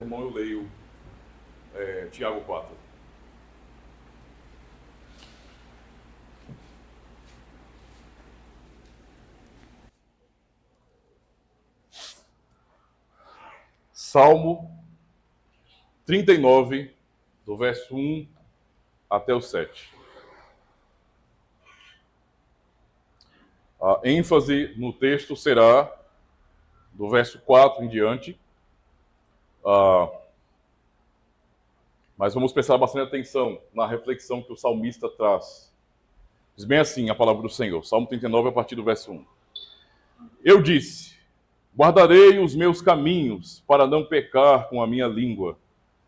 Irmão, eu leio Tiago 4. Salmo 39, do verso 1 até o 7. A ênfase no texto será do verso 4 em diante, mas vamos prestar bastante atenção na reflexão que o salmista traz. Diz bem assim a palavra do Senhor, Salmo 39, a partir do verso 1. Eu disse, guardarei os meus caminhos para não pecar com a minha língua.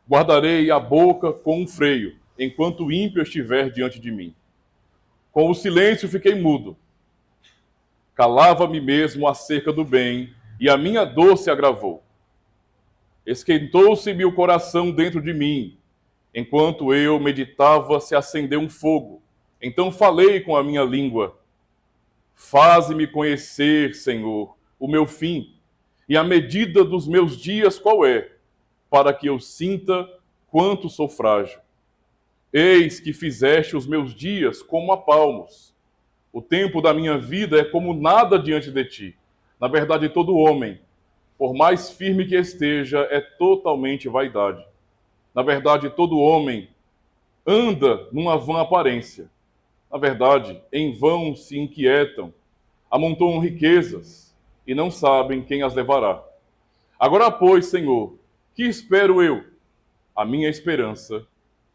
Guardarei a boca com um freio, enquanto o ímpio estiver diante de mim. Com o silêncio fiquei mudo. Calava-me mesmo acerca do bem, e a minha dor se agravou. Esquentou-se-me o coração dentro de mim. Enquanto eu meditava, se acendeu um fogo. Então falei com a minha língua. Faze-me conhecer, Senhor, o meu fim, e a medida dos meus dias qual é, para que eu sinta quanto sou frágil. Eis que fizeste os meus dias como a palmos. O tempo da minha vida é como nada diante de ti. Na verdade, todo homem, por mais firme que esteja, é totalmente vaidade. Na verdade, todo homem anda numa vã aparência. Na verdade, em vão se inquietam, amontoam riquezas e não sabem quem as levará. Agora, pois, Senhor, que espero eu? A minha esperança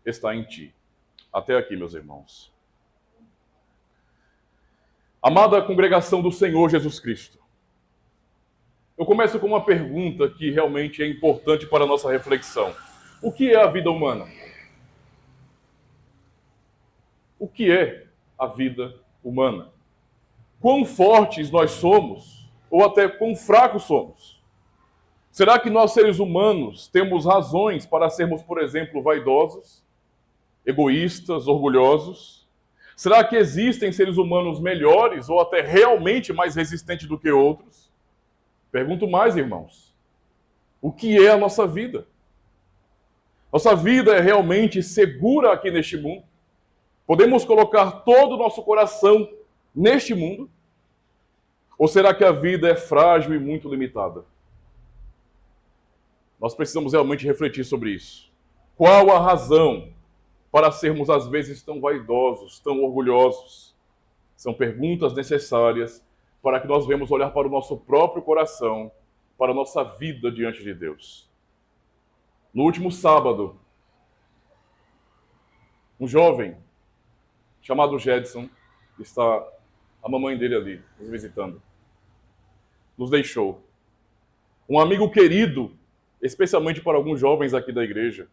está em ti. Até aqui, meus irmãos. Amada congregação do Senhor Jesus Cristo, eu começo com uma pergunta que realmente é importante para a nossa reflexão. O que é a vida humana? O que é a vida humana? Quão fortes nós somos, ou até quão fracos somos? Será que nós, seres humanos, temos razões para sermos, por exemplo, vaidosos, egoístas, orgulhosos? Será que existem seres humanos melhores ou até realmente mais resistentes do que outros? Pergunto mais, irmãos. O que é a nossa vida? Nossa vida é realmente segura aqui neste mundo? Podemos colocar todo o nosso coração neste mundo? Ou será que a vida é frágil e muito limitada? Nós precisamos realmente refletir sobre isso. Qual a razão para sermos às vezes tão vaidosos, tão orgulhosos? São perguntas necessárias para que nós venhamos olhar para o nosso próprio coração, para a nossa vida diante de Deus. No último sábado, um jovem chamado Jedson, está a mamãe dele ali, nos visitando, nos deixou. Um amigo querido, especialmente para alguns jovens aqui da igreja.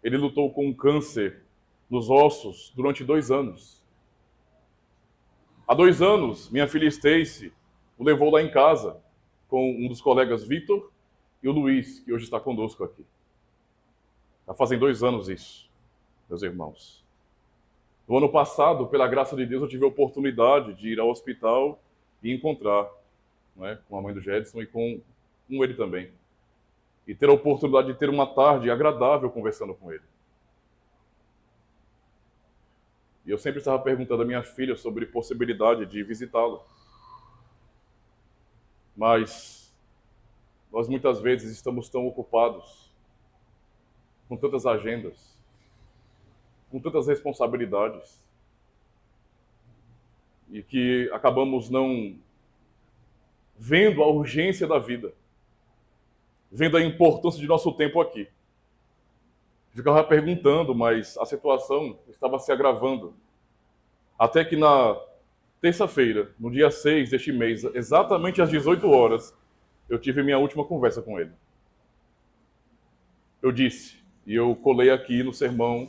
Ele lutou com um câncer nos ossos durante 2 anos. Há 2 anos, minha filha Stacy o levou lá em casa com um dos colegas, Vitor, e o Luiz, que hoje está conosco aqui. Já fazem 2 anos isso, meus irmãos. No ano passado, pela graça de Deus, eu tive a oportunidade de ir ao hospital e encontrar, com a mãe do Jedson e com ele também. E ter a oportunidade de ter uma tarde agradável conversando com ele. E eu sempre estava perguntando à minha filha sobre possibilidade de visitá-lo. Mas nós muitas vezes estamos tão ocupados, com tantas agendas, com tantas responsabilidades, e que acabamos não vendo a urgência da vida, vendo a importância de nosso tempo aqui. Ficava perguntando, mas a situação estava se agravando. Até que na terça-feira, no dia 6 deste mês, exatamente às 18 horas, eu tive minha última conversa com ele. Eu disse, e eu colei aqui no sermão,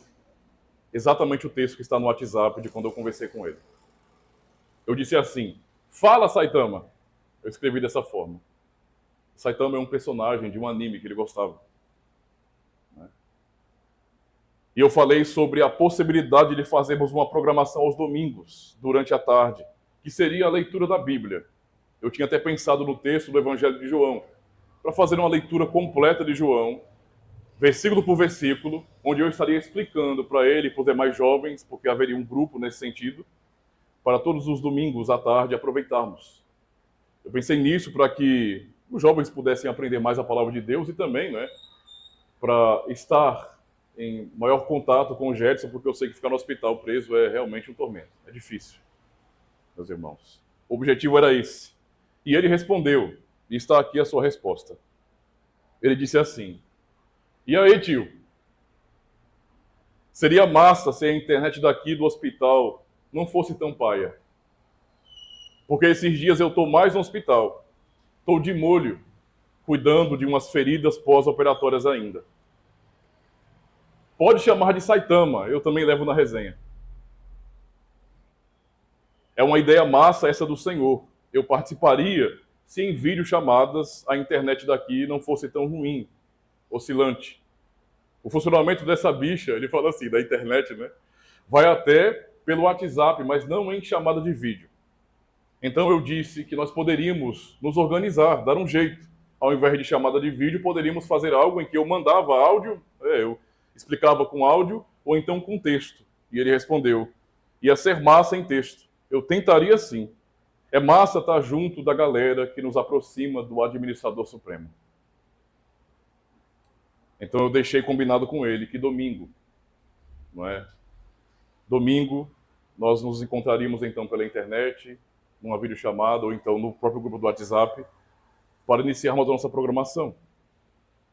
exatamente o texto que está no WhatsApp de quando eu conversei com ele. Eu disse assim, fala, Saitama. Eu escrevi dessa forma. Saitama é um personagem de um anime que ele gostava. E eu falei sobre a possibilidade de fazermos uma programação aos domingos, durante a tarde, que seria a leitura da Bíblia. Eu tinha até pensado no texto do Evangelho de João, para fazer uma leitura completa de João, versículo por versículo, onde eu estaria explicando para ele e para os demais jovens, porque haveria um grupo nesse sentido, para todos os domingos à tarde aproveitarmos. Eu pensei nisso para que os jovens pudessem aprender mais a palavra de Deus e também, né, para estar em maior contato com o Jetson, porque eu sei que ficar no hospital preso é realmente um tormento. É difícil, meus irmãos. O objetivo era esse. E ele respondeu, e está aqui a sua resposta. Ele disse assim: e aí, tio? Seria massa se a internet daqui do hospital não fosse tão paia. Porque esses dias eu estou mais no hospital. Estou de molho, cuidando de umas feridas pós-operatórias ainda. Pode chamar de Saitama, eu também levo na resenha. É uma ideia massa essa do Senhor. Eu participaria se em videochamadas a internet daqui não fosse tão ruim, oscilante. O funcionamento dessa bicha, ele fala assim, da internet, né? Vai até pelo WhatsApp, mas não em chamada de vídeo. Então eu disse que nós poderíamos nos organizar, dar um jeito. Ao invés de chamada de vídeo, poderíamos fazer algo em que eu mandava áudio, eu explicava com áudio ou então com texto. E ele respondeu: ia ser massa em texto. Eu tentaria sim. É massa estar junto da galera que nos aproxima do administrador supremo. Então eu deixei combinado com ele que domingo, não é? Domingo nós nos encontraríamos então pela internet, numa videochamada ou então no próprio grupo do WhatsApp, para iniciarmos a nossa programação.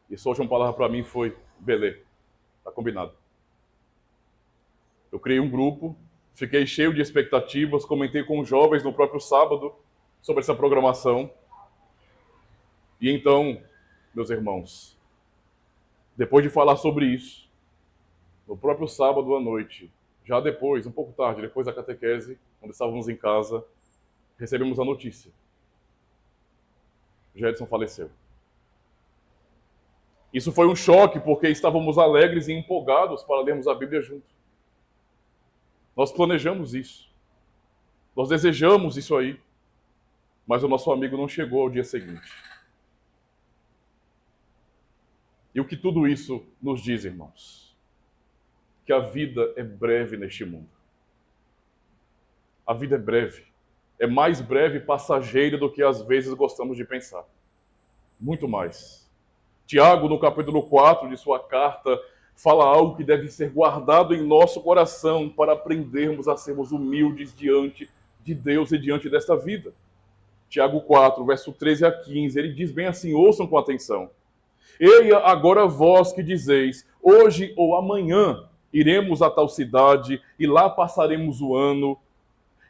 E sua última palavra para mim foi: beleza, está combinado. Eu criei um grupo, fiquei cheio de expectativas, comentei com os jovens no próprio sábado sobre essa programação. E então, meus irmãos, depois de falar sobre isso, no próprio sábado à noite, já depois, um pouco tarde, depois da catequese, quando estávamos em casa, recebemos a notícia: Jedson faleceu. Isso foi um choque, porque estávamos alegres e empolgados para lermos a Bíblia junto. Nós planejamos isso. Nós desejamos isso aí. Mas o nosso amigo não chegou ao dia seguinte. E o que tudo isso nos diz, irmãos? Que a vida é breve neste mundo. A vida é breve. É mais breve e passageira do que às vezes gostamos de pensar. Muito mais. Tiago, no capítulo 4 de sua carta, fala algo que deve ser guardado em nosso coração para aprendermos a sermos humildes diante de Deus e diante desta vida. Tiago 4, verso 13 a 15, ele diz bem assim, ouçam com atenção. Eia agora vós que dizeis, hoje ou amanhã iremos a tal cidade e lá passaremos o ano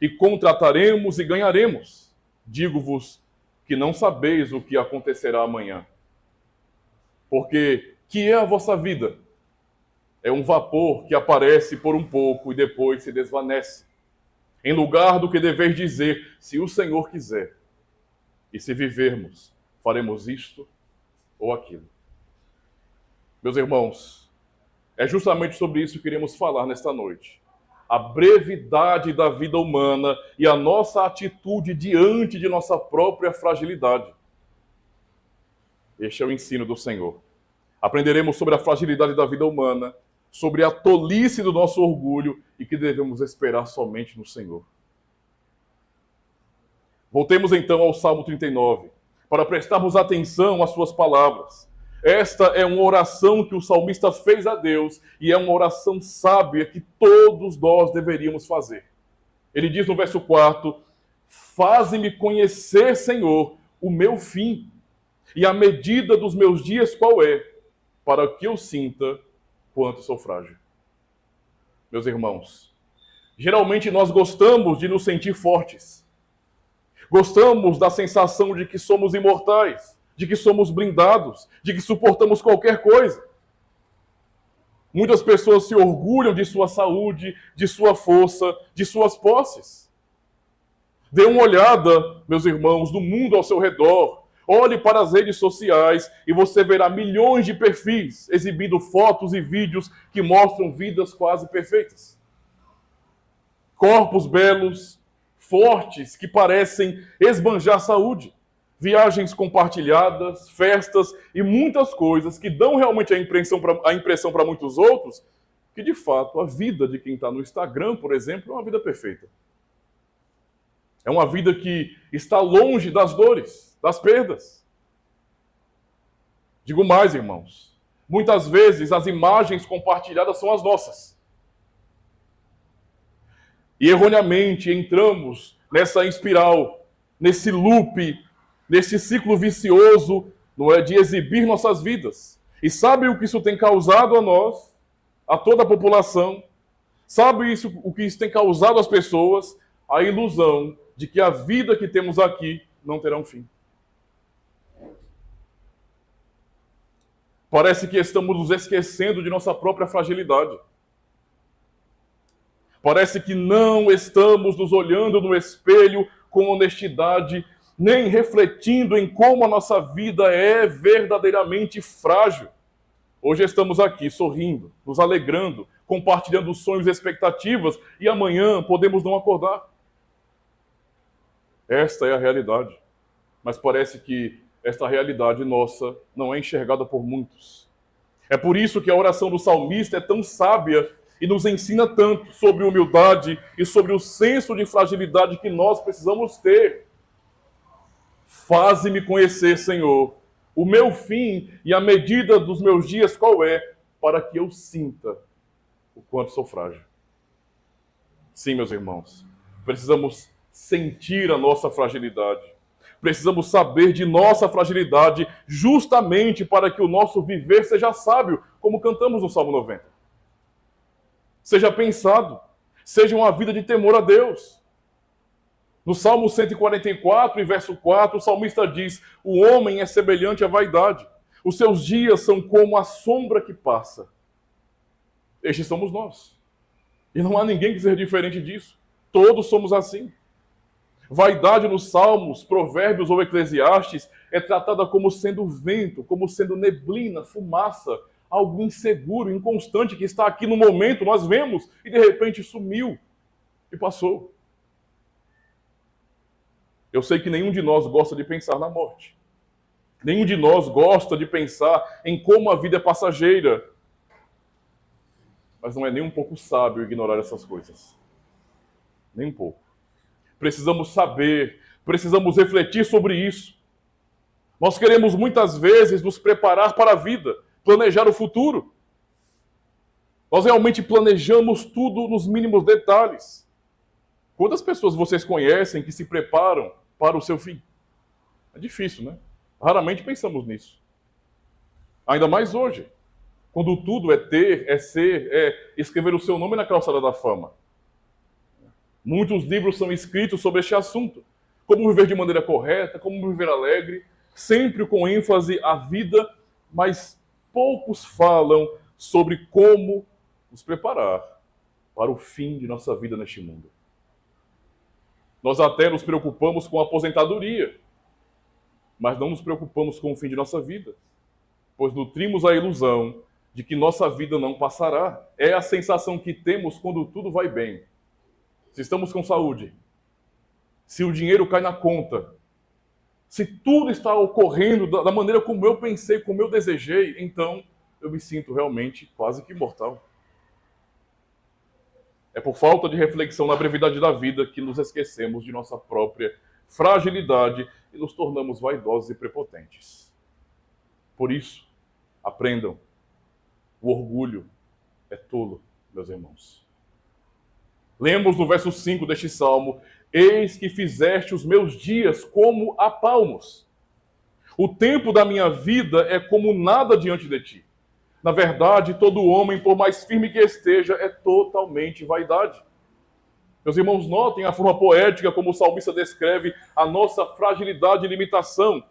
e contrataremos e ganharemos. Digo-vos que não sabeis o que acontecerá amanhã. Porque que é a vossa vida? É um vapor que aparece por um pouco e depois se desvanece. Em lugar do que deveis dizer, se o Senhor quiser, e se vivermos, faremos isto ou aquilo. Meus irmãos, é justamente sobre isso que queremos falar nesta noite. A brevidade da vida humana e a nossa atitude diante de nossa própria fragilidade. Este é o ensino do Senhor. Aprenderemos sobre a fragilidade da vida humana, sobre a tolice do nosso orgulho e que devemos esperar somente no Senhor. Voltemos então ao Salmo 39, para prestarmos atenção às suas palavras. Esta é uma oração que o salmista fez a Deus e é uma oração sábia que todos nós deveríamos fazer. Ele diz no verso 4, faze-me conhecer, Senhor, o meu fim e a medida dos meus dias qual é, para que eu sinta quanto sou frágil. Meus irmãos, geralmente nós gostamos de nos sentir fortes. Gostamos da sensação de que somos imortais, de que somos blindados, de que suportamos qualquer coisa. Muitas pessoas se orgulham de sua saúde, de sua força, de suas posses. Dê uma olhada, meus irmãos, no mundo ao seu redor. Olhe para as redes sociais e você verá milhões de perfis exibindo fotos e vídeos que mostram vidas quase perfeitas. Corpos belos, fortes, que parecem esbanjar saúde. viagens compartilhadas, festas e muitas coisas que dão realmente a impressão para muitos outros que, de fato, a vida de quem está no Instagram, por exemplo, é uma vida perfeita. É uma vida que está longe das dores, das perdas. Digo mais, irmãos. Muitas vezes as imagens compartilhadas são as nossas. E erroneamente entramos nessa espiral, nesse loop, nesse ciclo vicioso, não é, de exibir nossas vidas. E sabe o que isso tem causado a nós, a toda a população? Sabe o que isso tem causado às pessoas? A ilusão de que a vida que temos aqui não terá um fim. Parece que estamos nos esquecendo de nossa própria fragilidade. Parece que não estamos nos olhando no espelho com honestidade, nem refletindo em como a nossa vida é verdadeiramente frágil. Hoje estamos aqui sorrindo, nos alegrando, compartilhando sonhos e expectativas, e amanhã podemos não acordar. Esta é a realidade. Mas parece que esta realidade nossa não é enxergada por muitos. É por isso que a oração do salmista é tão sábia e nos ensina tanto sobre humildade e sobre o senso de fragilidade que nós precisamos ter. Faze-me conhecer, Senhor, o meu fim e a medida dos meus dias qual é, para que eu sinta o quanto sou frágil. Sim, meus irmãos, precisamos sentir a nossa fragilidade. Precisamos saber de nossa fragilidade justamente para que o nosso viver seja sábio, como cantamos no Salmo 90. Seja pensado, seja uma vida de temor a Deus. No Salmo 144, verso 4, o salmista diz: o homem é semelhante à vaidade, os seus dias são como a sombra que passa. Estes somos nós. E não há ninguém que seja diferente disso. Todos somos assim. Vaidade nos Salmos, Provérbios ou Eclesiastes é tratada como sendo vento, como sendo neblina, fumaça, algo inseguro, inconstante, que está aqui no momento, nós vemos, e de repente sumiu e passou. Eu sei que nenhum de nós gosta de pensar na morte. Nenhum de nós gosta de pensar em como a vida é passageira. Mas não é nem um pouco sábio ignorar essas coisas. Nem um pouco. Precisamos saber, precisamos refletir sobre isso. Nós queremos muitas vezes nos preparar para a vida, planejar o futuro. Nós realmente planejamos tudo nos mínimos detalhes. Quantas pessoas vocês conhecem que se preparam para o seu fim? É difícil, né? Raramente pensamos nisso. Ainda mais hoje, quando tudo é ter, é ser, é escrever o seu nome na calçada da fama. Muitos livros são escritos sobre este assunto. Como viver de maneira correta, como viver alegre, sempre com ênfase à vida, mas poucos falam sobre como nos preparar para o fim de nossa vida neste mundo. Nós até nos preocupamos com a aposentadoria, mas não nos preocupamos com o fim de nossa vida, pois nutrimos a ilusão de que nossa vida não passará. É a sensação que temos quando tudo vai bem. Se estamos com saúde, se o dinheiro cai na conta, se tudo está ocorrendo da maneira como eu pensei, como eu desejei, então eu me sinto realmente quase que imortal. É por falta de reflexão na brevidade da vida que nos esquecemos de nossa própria fragilidade e nos tornamos vaidosos e prepotentes. Por isso, aprendam, o orgulho é tolo, meus irmãos. Lemos no verso 5 deste salmo: eis que fizeste os meus dias como a palmos. O tempo da minha vida é como nada diante de ti. Na verdade, todo homem, por mais firme que esteja, é totalmente vaidade. Meus irmãos, notem a forma poética como o salmista descreve a nossa fragilidade e limitação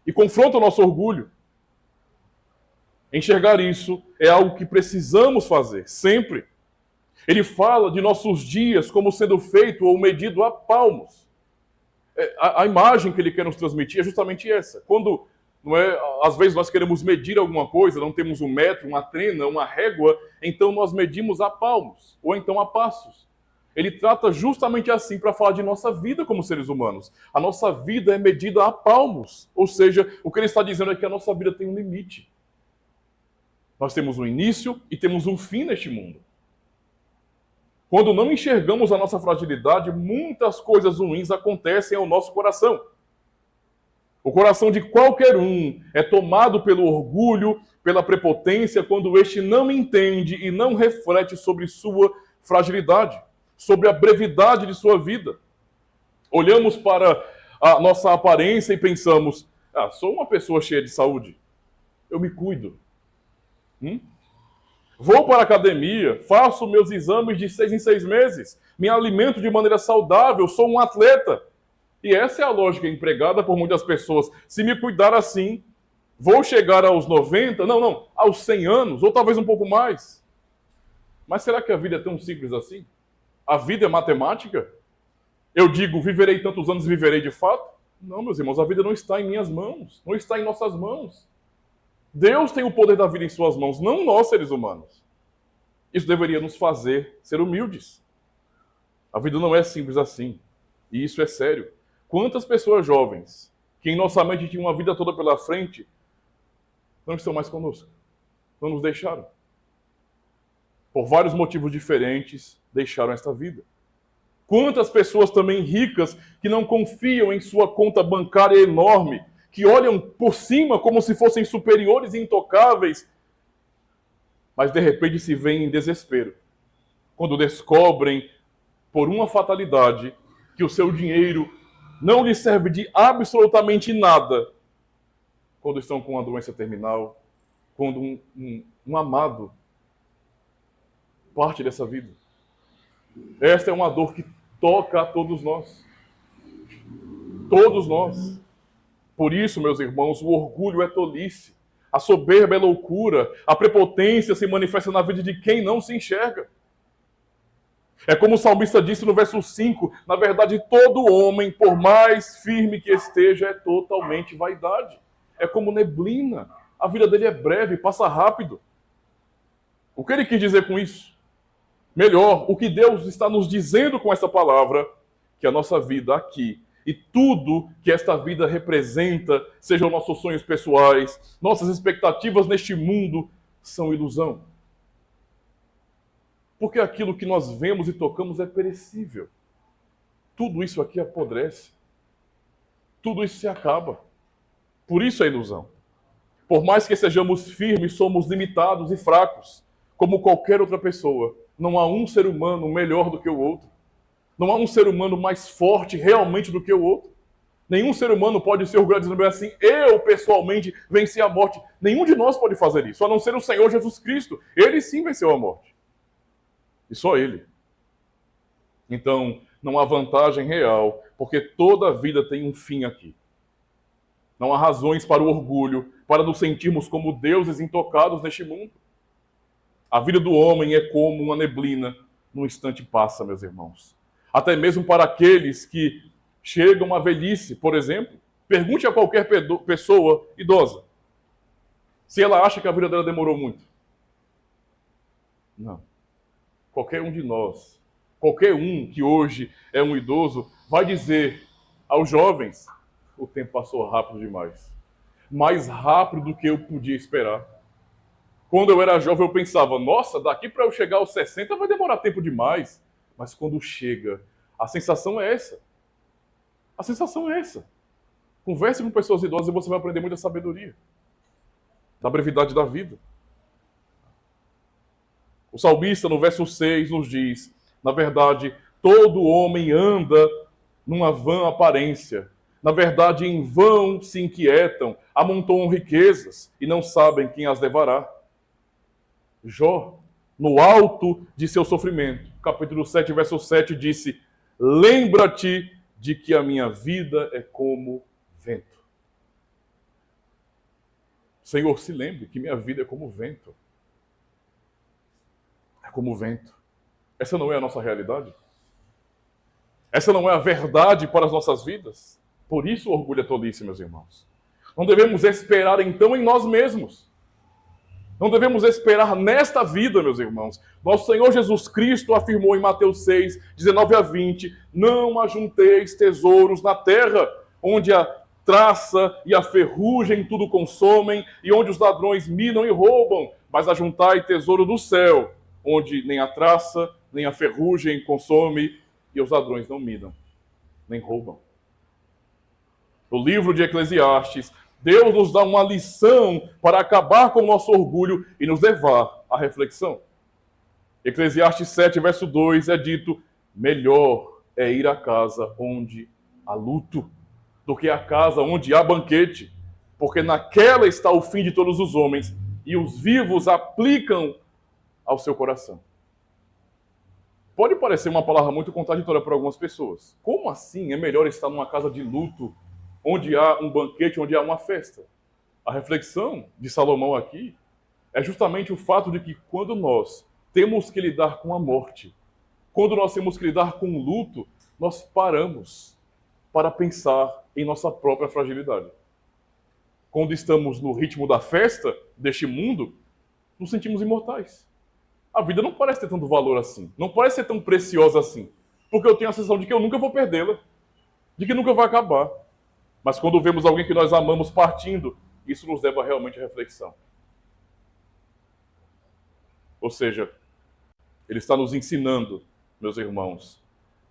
e confronta o nosso orgulho. Enxergar isso é algo que precisamos fazer, sempre. Ele fala de nossos dias como sendo feito ou medido a palmos. A imagem que ele quer nos transmitir é justamente essa. Quando, não é, às vezes nós queremos medir alguma coisa, não temos um metro, uma trena, uma régua, então nós medimos a palmos, ou então a passos. ele trata justamente assim para falar de nossa vida como seres humanos. A nossa vida é medida a palmos. Ou seja, o que ele está dizendo é que a nossa vida tem um limite. Nós temos um início e temos um fim neste mundo. Quando não enxergamos a nossa fragilidade, muitas coisas ruins acontecem ao nosso coração. O coração de qualquer um é tomado pelo orgulho, pela prepotência, quando este não entende e não reflete sobre sua fragilidade, sobre a brevidade de sua vida. Olhamos para a nossa aparência e pensamos, sou uma pessoa cheia de saúde, eu me cuido. Vou para a academia, faço meus exames de 6 em 6 meses, me alimento de maneira saudável, sou um atleta. E essa é a lógica empregada por muitas pessoas. Se me cuidar assim, vou chegar aos 90, aos 100 anos, ou talvez um pouco mais. Mas será que a vida é tão simples assim? A vida é matemática? Eu digo, viverei tantos anos e viverei de fato? Não, meus irmãos, a vida não está em minhas mãos, não está em nossas mãos. Deus tem o poder da vida em suas mãos, não nós, seres humanos. Isso deveria nos fazer ser humildes. A vida não é simples assim. E isso é sério. Quantas pessoas jovens, que em nossa mente tinham uma vida toda pela frente, não estão mais conosco? Não nos deixaram. Por vários motivos diferentes, deixaram esta vida. Quantas pessoas também ricas que não confiam em sua conta bancária enorme, que olham por cima como se fossem superiores e intocáveis, mas de repente se veem em desespero, quando descobrem, por uma fatalidade, que o seu dinheiro não lhes serve de absolutamente nada, quando estão com uma doença terminal, quando um amado parte dessa vida. Esta é uma dor que toca a todos nós. Todos nós. Por isso, meus irmãos, o orgulho é tolice, a soberba é loucura, a prepotência se manifesta na vida de quem não se enxerga. É como o salmista disse no verso 5, na verdade, todo homem, por mais firme que esteja, é totalmente vaidade. É como neblina, a vida dele é breve, passa rápido. O que ele quis dizer com isso? Melhor, o que Deus está nos dizendo com essa palavra, que a nossa vida aqui e tudo que esta vida representa, sejam nossos sonhos pessoais, nossas expectativas neste mundo, são ilusão. Porque aquilo que nós vemos e tocamos é perecível. Tudo isso aqui apodrece. Tudo isso se acaba. Por isso é ilusão. Por mais que sejamos firmes, somos limitados e fracos, como qualquer outra pessoa. Não há um ser humano melhor do que o outro. Não há um ser humano mais forte realmente do que o outro. Nenhum ser humano pode ser orgulhoso dizendo assim, eu pessoalmente venci a morte. Nenhum de nós pode fazer isso, a não ser o Senhor Jesus Cristo. Ele sim venceu a morte. E só ele. Então, não há vantagem real, porque toda vida tem um fim aqui. Não há razões para o orgulho, para nos sentirmos como deuses intocados neste mundo. A vida do homem é como uma neblina, num instante passa, meus irmãos. Até mesmo para aqueles que chegam à velhice, por exemplo, pergunte a qualquer pessoa idosa se ela acha que a vida dela demorou muito. Não. Qualquer um de nós, qualquer um que hoje é um idoso, vai dizer aos jovens, o tempo passou rápido demais. Mais rápido do que eu podia esperar. Quando eu era jovem, eu pensava, nossa, daqui para eu chegar aos 60 vai demorar tempo demais. Mas quando chega, a sensação é essa. A sensação é essa. Converse com pessoas idosas e você vai aprender muita sabedoria. Da brevidade da vida. O salmista, no verso 6, nos diz, na verdade, todo homem anda numa vã aparência. Na verdade, em vão se inquietam, amontoam riquezas e não sabem quem as levará. Jó, no alto de seu sofrimento, capítulo 7, verso 7, disse, lembra-te de que a minha vida é como vento. Senhor, se lembre que minha vida é como vento. É como vento. Essa não é a nossa realidade? Essa não é a verdade para as nossas vidas? Por isso o orgulho é tolice, meus irmãos. Não devemos esperar então em nós mesmos. Não devemos esperar nesta vida, meus irmãos. Nosso Senhor Jesus Cristo afirmou em Mateus 6, 19 a 20, não ajunteis tesouros na terra, onde a traça e a ferrugem tudo consomem, e onde os ladrões minam e roubam, mas ajuntai tesouro do céu, onde nem a traça, nem a ferrugem consome, e os ladrões não minam, nem roubam. No livro de Eclesiastes, Deus nos dá uma lição para acabar com o nosso orgulho e nos levar à reflexão. Eclesiastes 7, verso 2 é dito: melhor é ir à casa onde há luto do que à casa onde há banquete, porque naquela está o fim de todos os homens, e os vivos aplicam ao seu coração. Pode parecer uma palavra muito contraditória para algumas pessoas. Como assim é melhor estar numa casa de luto, onde há um banquete, onde há uma festa? A reflexão de Salomão aqui é justamente o fato de que quando nós temos que lidar com a morte, quando nós temos que lidar com o luto, nós paramos para pensar em nossa própria fragilidade. Quando estamos no ritmo da festa deste mundo, nos sentimos imortais. A vida não parece ter tanto valor assim, não parece ser tão preciosa assim, porque eu tenho a sensação de que eu nunca vou perdê-la, de que nunca vai acabar. Mas quando vemos alguém que nós amamos partindo, isso nos leva realmente à reflexão. Ou seja, ele está nos ensinando, meus irmãos,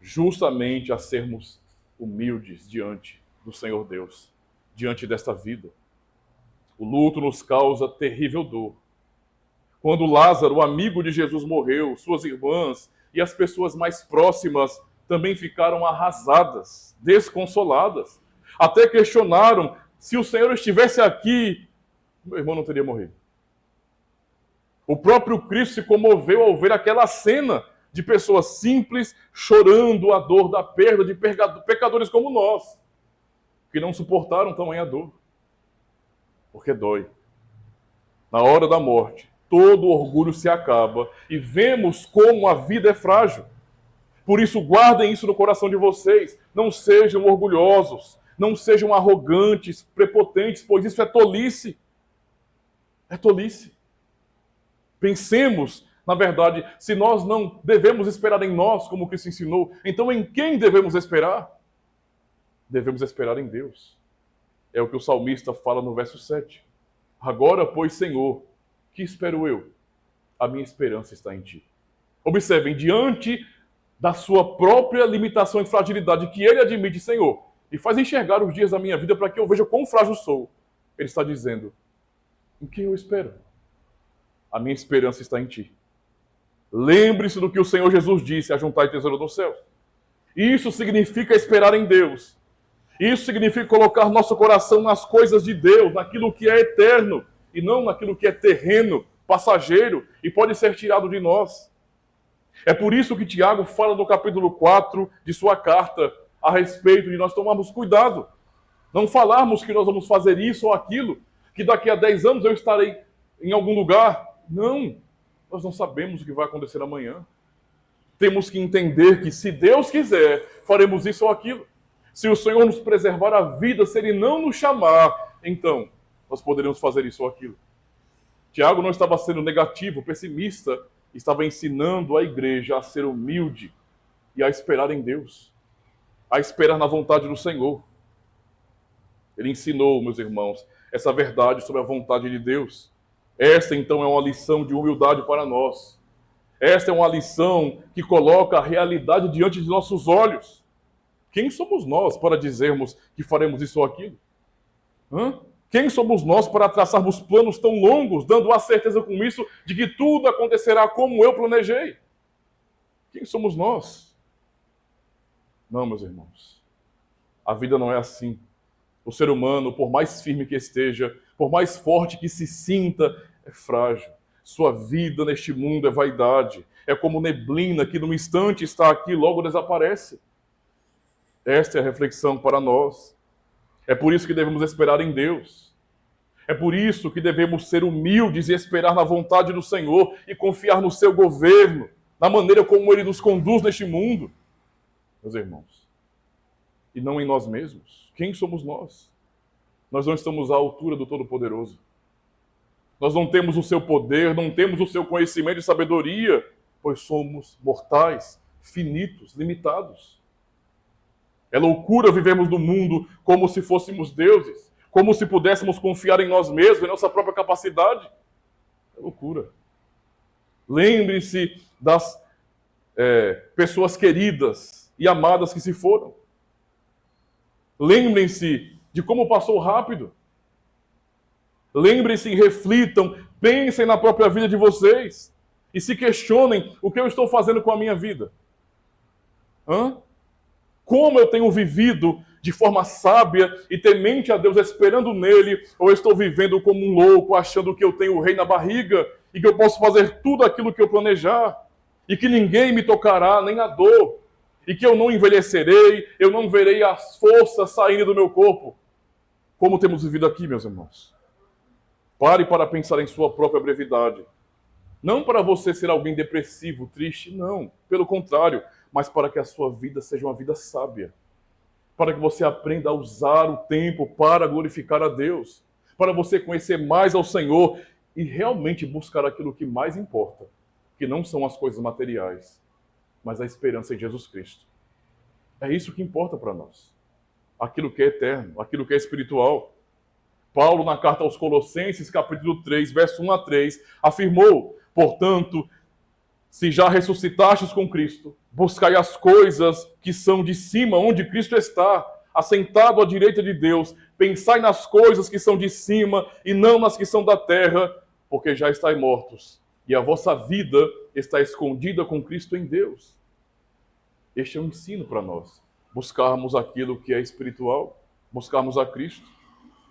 justamente a sermos humildes diante do Senhor Deus, diante desta vida. O luto nos causa terrível dor. Quando Lázaro, o amigo de Jesus, morreu, suas irmãs e as pessoas mais próximas também ficaram arrasadas, desconsoladas. Até questionaram: se o Senhor estivesse aqui, meu irmão não teria morrido. O próprio Cristo se comoveu ao ver aquela cena de pessoas simples chorando a dor da perda de pecadores como nós, que não suportaram tamanha dor. Porque dói. Na hora da morte, todo orgulho se acaba e vemos como a vida é frágil. Por isso, guardem isso no coração de vocês. Não sejam orgulhosos, não sejam arrogantes, prepotentes, pois isso é tolice. É tolice. Pensemos, na verdade, se nós não devemos esperar em nós, como Cristo ensinou, então em quem devemos esperar? Devemos esperar em Deus. É o que o salmista fala no verso 7. Agora, pois, Senhor, que espero eu? A minha esperança está em Ti. Observem, diante da sua própria limitação e fragilidade que ele admite, Senhor, e faz enxergar os dias da minha vida para que eu veja quão frágil sou, ele está dizendo: em quem eu espero? A minha esperança está em Ti. Lembre-se do que o Senhor Jesus disse: ajuntai tesouro no céu. Isso significa esperar em Deus. Isso significa colocar nosso coração nas coisas de Deus, naquilo que é eterno, e não naquilo que é terreno, passageiro, e pode ser tirado de nós. É por isso que Tiago fala no capítulo 4 de sua carta a respeito de nós tomarmos cuidado. Não falarmos que nós vamos fazer isso ou aquilo, que daqui a 10 anos eu estarei em algum lugar. Não, nós não sabemos o que vai acontecer amanhã. Temos que entender que, se Deus quiser, faremos isso ou aquilo. Se o Senhor nos preservar a vida, se Ele não nos chamar, então nós poderemos fazer isso ou aquilo. Tiago não estava sendo negativo, pessimista, estava ensinando a igreja a ser humilde e a esperar em Deus, a esperar na vontade do Senhor. Ele ensinou, meus irmãos, essa verdade sobre a vontade de Deus. Esta, então, é uma lição de humildade para nós. Esta é uma lição que coloca a realidade diante de nossos olhos. Quem somos nós para dizermos que faremos isso ou aquilo? Quem somos nós para traçarmos planos tão longos, dando a certeza com isso de que tudo acontecerá como eu planejei? Quem somos nós? Não, meus irmãos. A vida não é assim. O ser humano, por mais firme que esteja, por mais forte que se sinta, é frágil. Sua vida neste mundo é vaidade. É como neblina que num instante está aqui e logo desaparece. Esta é a reflexão para nós. É por isso que devemos esperar em Deus. É por isso que devemos ser humildes e esperar na vontade do Senhor e confiar no seu governo, na maneira como Ele nos conduz neste mundo. Meus irmãos, e não em nós mesmos. Quem somos nós? Nós não estamos à altura do Todo-Poderoso. Nós não temos o seu poder, não temos o seu conhecimento e sabedoria, pois somos mortais, finitos, limitados. É loucura vivermos no mundo como se fôssemos deuses, como se pudéssemos confiar em nós mesmos, em nossa própria capacidade. É loucura. Lembre-se das pessoas queridas e amadas que se foram. Lembrem-se de como passou rápido. Lembrem-se e reflitam, pensem na própria vida de vocês e se questionem o que eu estou fazendo com a minha vida. Como eu tenho vivido de forma sábia e temente a Deus, esperando nele, ou eu estou vivendo como um louco, achando que eu tenho o rei na barriga e que eu posso fazer tudo aquilo que eu planejar e que ninguém me tocará, nem a dor, e que eu não envelhecerei, eu não verei as forças saindo do meu corpo. Como temos vivido aqui, meus irmãos? Pare para pensar em sua própria brevidade. Não para você ser alguém depressivo, triste, não. Pelo contrário, mas para que a sua vida seja uma vida sábia. Para que você aprenda a usar o tempo para glorificar a Deus. Para você conhecer mais ao Senhor e realmente buscar aquilo que mais importa. Que não são as coisas materiais, mas a esperança em Jesus Cristo. É isso que importa para nós. Aquilo que é eterno, aquilo que é espiritual. Paulo, na carta aos Colossenses, capítulo 3, verso 1 a 3, afirmou: portanto, se já ressuscitastes com Cristo, buscai as coisas que são de cima, onde Cristo está, assentado à direita de Deus. Pensai nas coisas que são de cima e não nas que são da terra, porque já estáis mortos, e a vossa vida está escondida com Cristo em Deus. Este é um ensino para nós, buscarmos aquilo que é espiritual, buscarmos a Cristo.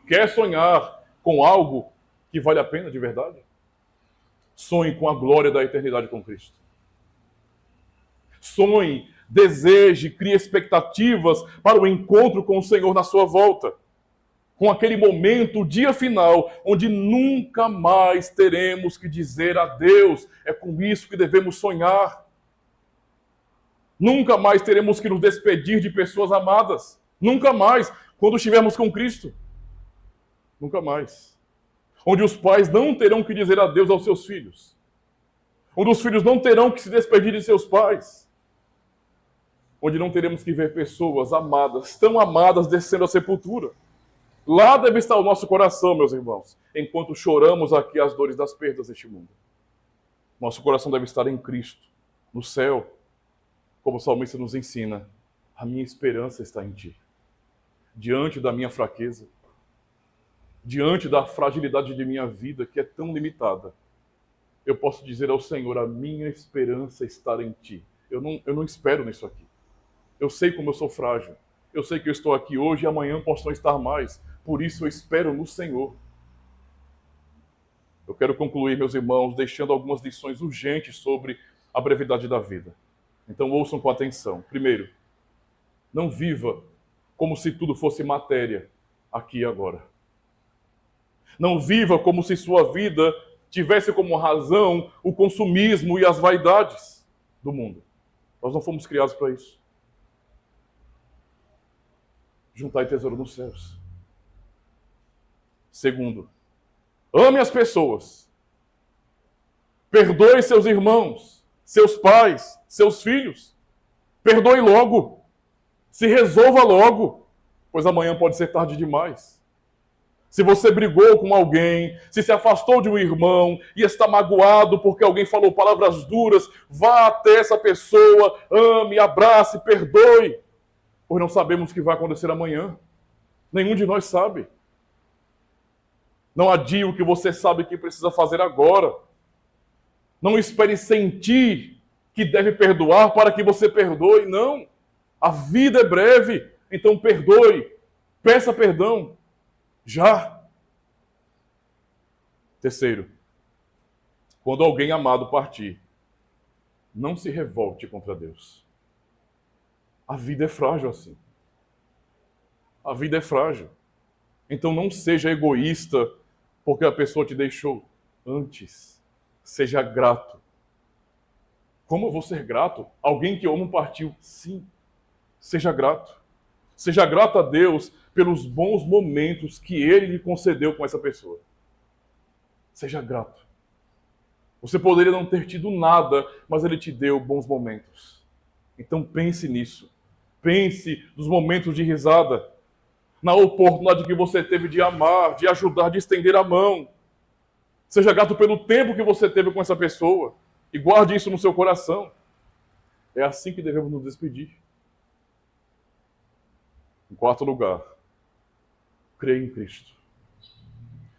Quer sonhar com algo que vale a pena de verdade? Sonhe com a glória da eternidade com Cristo. Sonhe, deseje, crie expectativas para o encontro com o Senhor na sua volta. Com aquele momento, o dia final, onde nunca mais teremos que dizer adeus. É com isso que devemos sonhar. Nunca mais teremos que nos despedir de pessoas amadas. Nunca mais, quando estivermos com Cristo. Nunca mais. Onde os pais não terão que dizer adeus aos seus filhos. Onde os filhos não terão que se despedir de seus pais. Onde não teremos que ver pessoas amadas, tão amadas, descendo à sepultura. Lá deve estar o nosso coração, meus irmãos, enquanto choramos aqui as dores das perdas deste mundo. Nosso coração deve estar em Cristo, no céu. Como o salmista nos ensina, a minha esperança está em Ti. Diante da minha fraqueza, diante da fragilidade de minha vida, que é tão limitada, eu posso dizer ao Senhor, a minha esperança está em Ti. Eu não espero nisso aqui. Eu sei como eu sou frágil. Eu sei que eu estou aqui hoje e amanhã posso não estar mais. Por isso eu espero no Senhor. Eu quero concluir, meus irmãos, deixando algumas lições urgentes sobre a brevidade da vida. Então ouçam com atenção. Primeiro, não viva como se tudo fosse matéria, aqui e agora. Não viva como se sua vida tivesse como razão o consumismo e as vaidades do mundo. Nós não fomos criados para isso. Juntai tesouro nos céus. Segundo, ame as pessoas. Perdoe seus irmãos, seus pais, seus filhos. Perdoe logo. Se resolva logo, pois amanhã pode ser tarde demais. Se você brigou com alguém, se afastou de um irmão e está magoado porque alguém falou palavras duras, vá até essa pessoa, ame, abrace, perdoe. Pois não sabemos o que vai acontecer amanhã. Nenhum de nós sabe. Não adie o que você sabe que precisa fazer agora. Não espere sentir que deve perdoar para que você perdoe. Não. A vida é breve, então perdoe. Peça perdão. Já. Terceiro, quando alguém amado partir, não se revolte contra Deus. A vida é frágil assim. A vida é frágil. Então não seja egoísta porque a pessoa te deixou. Antes, seja grato. Como eu vou ser grato? Alguém que eu amo partiu. Sim, seja grato. Seja grato a Deus pelos bons momentos que Ele lhe concedeu com essa pessoa. Seja grato. Você poderia não ter tido nada, mas Ele te deu bons momentos. Então pense nisso. Pense nos momentos de risada, na oportunidade que você teve de amar, de ajudar, de estender a mão. Seja grato pelo tempo que você teve com essa pessoa e guarde isso no seu coração. É assim que devemos nos despedir. Em quarto lugar, creia em Cristo.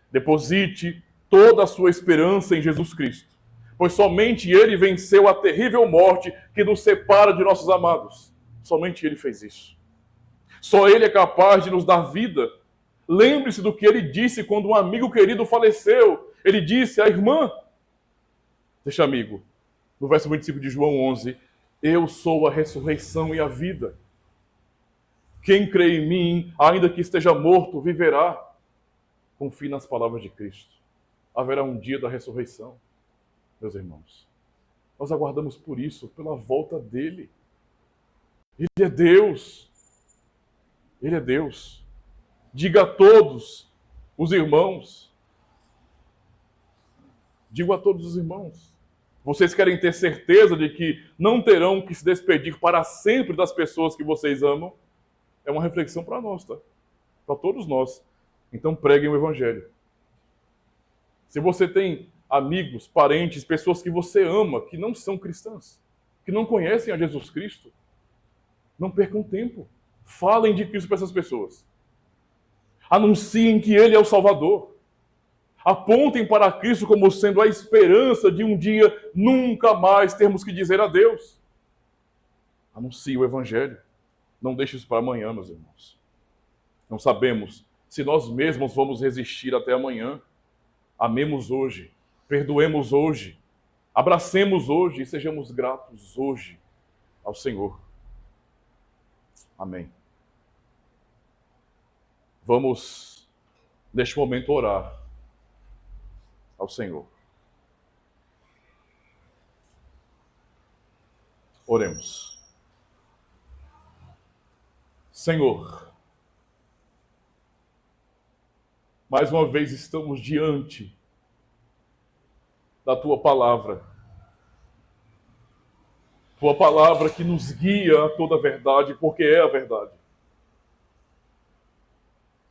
Deposite toda a sua esperança em Jesus Cristo, pois somente Ele venceu a terrível morte que nos separa de nossos amados. Somente Ele fez isso. Só Ele é capaz de nos dar vida. Lembre-se do que Ele disse quando um amigo querido faleceu. Ele disse à irmã deste amigo, no verso 25 de João 11, eu sou a ressurreição e a vida. Quem crê em mim, ainda que esteja morto, viverá. Confie nas palavras de Cristo. Haverá um dia da ressurreição, meus irmãos. Nós aguardamos por isso, pela volta dele. Ele é Deus. Ele é Deus. Diga a todos os irmãos. Digo a todos os irmãos. Vocês querem ter certeza de que não terão que se despedir para sempre das pessoas que vocês amam? É uma reflexão para nós, tá? Para todos nós. Então preguem o Evangelho. Se você tem amigos, parentes, pessoas que você ama, que não são cristãs, que não conhecem a Jesus Cristo, não percam tempo. Falem de Cristo para essas pessoas. Anunciem que Ele é o Salvador. Apontem para Cristo como sendo a esperança de um dia nunca mais termos que dizer adeus. Anuncie o Evangelho. Não deixe isso para amanhã, meus irmãos. Não sabemos se nós mesmos vamos resistir até amanhã. Amemos hoje, perdoemos hoje, abracemos hoje e sejamos gratos hoje ao Senhor. Amém. Vamos, neste momento, orar ao Senhor. Oremos. Senhor, mais uma vez estamos diante da Tua palavra. Tua palavra que nos guia a toda a verdade, porque é a verdade.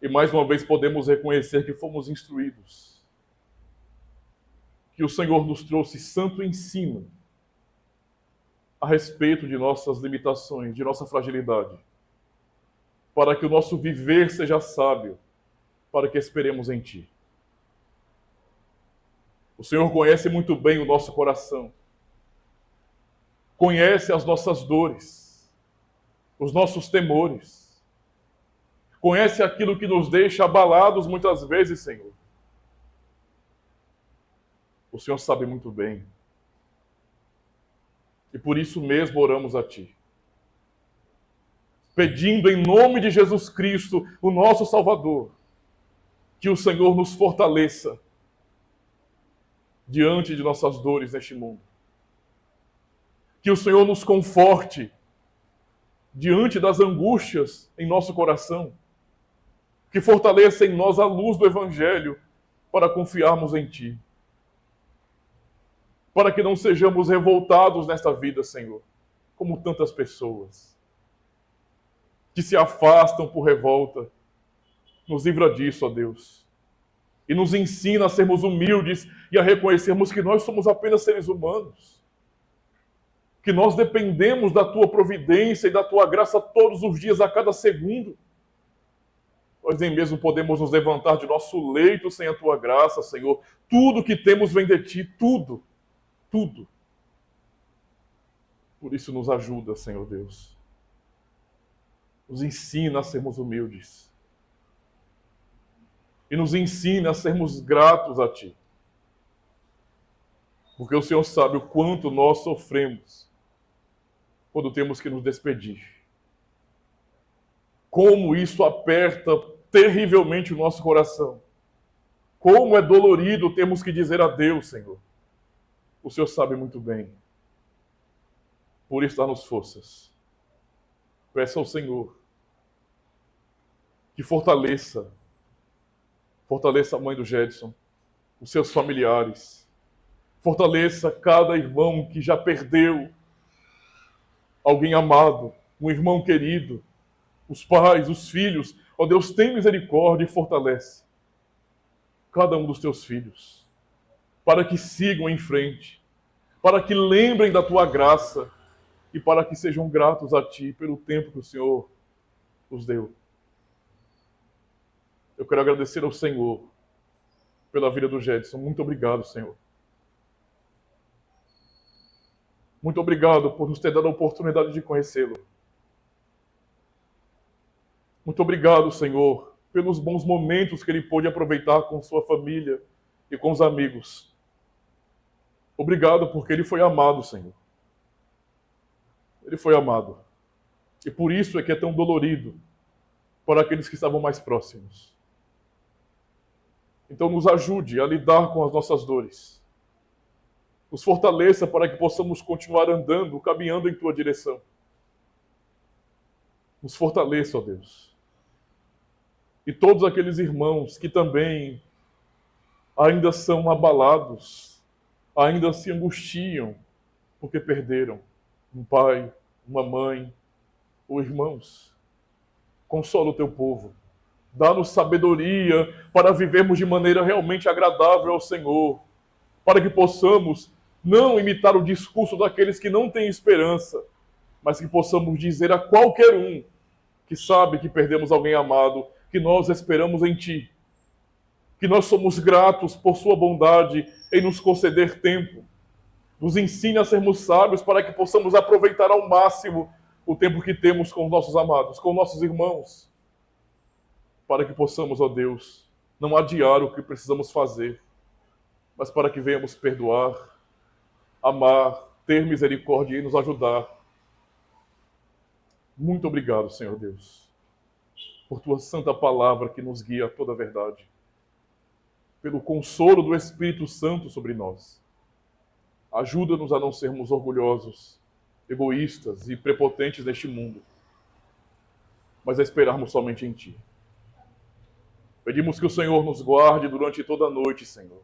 E mais uma vez podemos reconhecer que fomos instruídos. Que o Senhor nos trouxe santo ensino a respeito de nossas limitações, de nossa fragilidade, para que o nosso viver seja sábio, para que esperemos em Ti. O Senhor conhece muito bem o nosso coração, conhece as nossas dores, os nossos temores, conhece aquilo que nos deixa abalados muitas vezes, Senhor. O Senhor sabe muito bem. E por isso mesmo oramos a Ti, pedindo em nome de Jesus Cristo, o nosso Salvador, que o Senhor nos fortaleça diante de nossas dores neste mundo. Que o Senhor nos conforte diante das angústias em nosso coração. Que fortaleça em nós a luz do Evangelho para confiarmos em Ti. Para que não sejamos revoltados nesta vida, Senhor, como tantas pessoas que se afastam por revolta. Nos livra disso, ó Deus. E nos ensina a sermos humildes e a reconhecermos que nós somos apenas seres humanos. Que nós dependemos da Tua providência e da Tua graça todos os dias, a cada segundo. Nós nem mesmo podemos nos levantar de nosso leito sem a Tua graça, Senhor. Tudo que temos vem de Ti, tudo. Tudo. Por isso nos ajuda, Senhor Deus. Nos ensina a sermos humildes. E nos ensina a sermos gratos a Ti. Porque o Senhor sabe o quanto nós sofremos quando temos que nos despedir. Como isso aperta terrivelmente o nosso coração. Como é dolorido termos que dizer adeus, Senhor. O Senhor sabe muito bem. Por isso, dá-nos forças. Peça ao Senhor que fortaleça a mãe do Jedson, os seus familiares. Fortaleça cada irmão que já perdeu alguém amado, um irmão querido, os pais, os filhos. Ó Deus, tem misericórdia e fortalece cada um dos teus filhos, para que sigam em frente, para que lembrem da tua graça e para que sejam gratos a ti pelo tempo que o Senhor os deu. Eu quero agradecer ao Senhor pela vida do Jedson. Muito obrigado, Senhor. Muito obrigado por nos ter dado a oportunidade de conhecê-lo. Muito obrigado, Senhor, pelos bons momentos que ele pôde aproveitar com sua família e com os amigos. Obrigado porque ele foi amado, Senhor. Ele foi amado. E por isso é que é tão dolorido para aqueles que estavam mais próximos. Então nos ajude a lidar com as nossas dores. Nos fortaleça para que possamos continuar andando, caminhando em tua direção. Nos fortaleça, ó Deus. E todos aqueles irmãos que também ainda são abalados, ainda se angustiam porque perderam um pai, uma mãe ou irmãos. Consola o teu povo. Dá-nos sabedoria para vivermos de maneira realmente agradável ao Senhor, para que possamos não imitar o discurso daqueles que não têm esperança, mas que possamos dizer a qualquer um que sabe que perdemos alguém amado, que nós esperamos em Ti, que nós somos gratos por Sua bondade em nos conceder tempo. Nos ensine a sermos sábios para que possamos aproveitar ao máximo o tempo que temos com os nossos amados, com nossos irmãos, para que possamos, ó Deus, não adiar o que precisamos fazer, mas para que venhamos perdoar, amar, ter misericórdia e nos ajudar. Muito obrigado, Senhor Deus, por Tua santa palavra que nos guia a toda a verdade, pelo consolo do Espírito Santo sobre nós. Ajuda-nos a não sermos orgulhosos, egoístas e prepotentes neste mundo, mas a esperarmos somente em Ti. Pedimos que o Senhor nos guarde durante toda a noite, Senhor.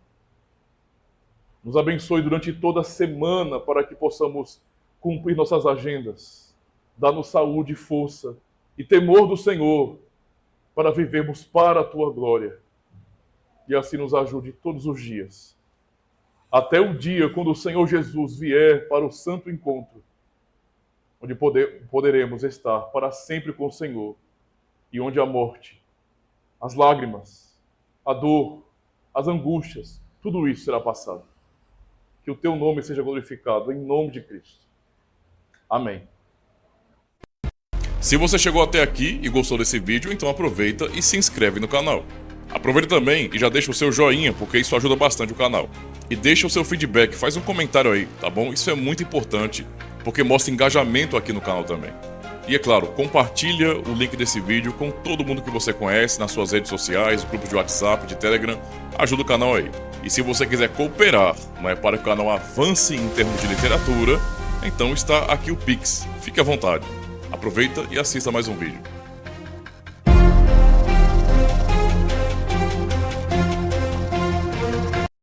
Nos abençoe durante toda a semana para que possamos cumprir nossas agendas. Dá-nos saúde e força e temor do Senhor para vivermos para a Tua glória. E assim nos ajude todos os dias. Até o dia quando o Senhor Jesus vier para o santo encontro, onde poderemos estar para sempre com o Senhor e onde a morte, as lágrimas, a dor, as angústias, tudo isso será passado. Que o Teu nome seja glorificado, em nome de Cristo. Amém. Se você chegou até aqui e gostou desse vídeo, então aproveita e se inscreve no canal. Aproveita também e já deixa o seu joinha, porque isso ajuda bastante o canal. E deixa o seu feedback, faz um comentário aí, tá bom? Isso é muito importante, porque mostra engajamento aqui no canal também. E é claro, compartilha o link desse vídeo com todo mundo que você conhece nas suas redes sociais, grupos de WhatsApp, de Telegram, ajuda o canal aí. E se você quiser cooperar, para que o canal avance em termos de literatura, então está aqui o Pix. Fique à vontade. Aproveita e assista mais um vídeo.